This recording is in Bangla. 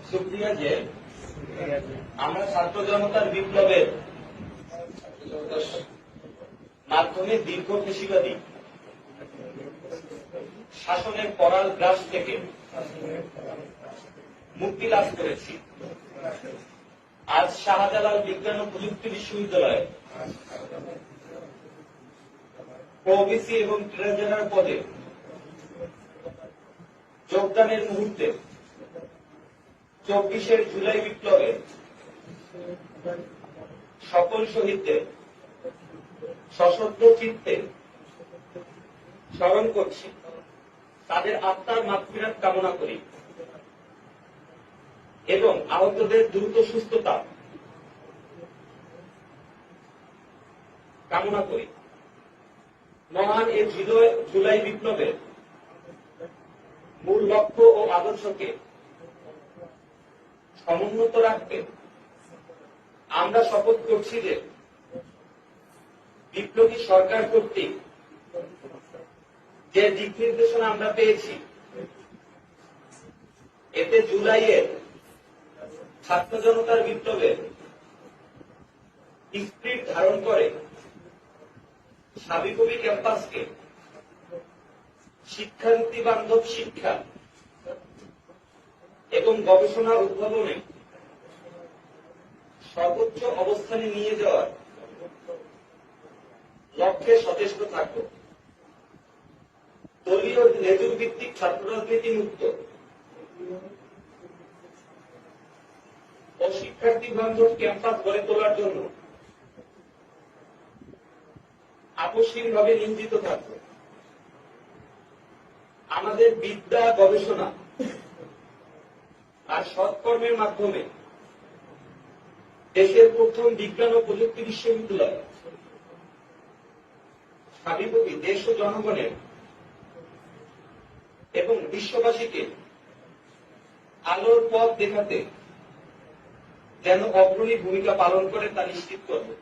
সুপ্রিয়া যে আমরা ছাত্র জনতার বিপ্লবের মাধ্যমে দীর্ঘ ফেসিবাদী শাসনের করাল গ্রাস থেকে মুক্তি লাভ করেছি। আজ শাহজালাল বিজ্ঞান ও প্রযুক্তি বিশ্ববিদ্যালয়ে ওবিসি এবং ট্রেজারার পদে যোগদানের মুহূর্তে 24 জুলাই বিপ্লবে সকল শহীদদের সশস্ত্র চিত্তে স্মরণ করছি, তাদের আত্মার মাগফিরাত কামনা করি এবং আহতদের দ্রুত সুস্থতা কামনা করি। মহান এই জুলাই বিপ্লবের মূল লক্ষ্য ও আদর্শকে সমুন্নত রাখতে আমরা শপথ করছি যে বিপ্লবী সরকার কর্তৃক যে দিক নির্দেশনা আমরা পেয়েছি, এতে জুলাইয়ের ছাত্র জনতার বিপ্লবের স্পিরিট ধারণ করে সাবিকবি ক্যাম্পাসকে শিক্ষানীতি বান্ধব শিক্ষা এবং গবেষণা উদ্ভাবনে সর্বোচ্চ অবস্থানে নিয়ে যাওয়ার লক্ষ্যে সচেষ্ট থাকব। দলীয় লেজুর ভিত্তিক ছাত্র রাজনীতি মুক্ত ও শিক্ষার্থী বান্ধব ক্যাম্পাস গড়ে তোলার জন্য আপসহীনভাবে নিয়োজিত থাকব। আমাদের বিদ্যা, গবেষণা আর সৎকর্মের মাধ্যমে দেশের প্রথম বিজ্ঞান ও প্রযুক্তি বিশ্ববিদ্যালয় সাবিকবি দেশ ও জনগণের এবং বিশ্ববাসীকে আলোর পথ দেখাতে যেন অগ্রণী ভূমিকা পালন করে তা নিশ্চিত করবে।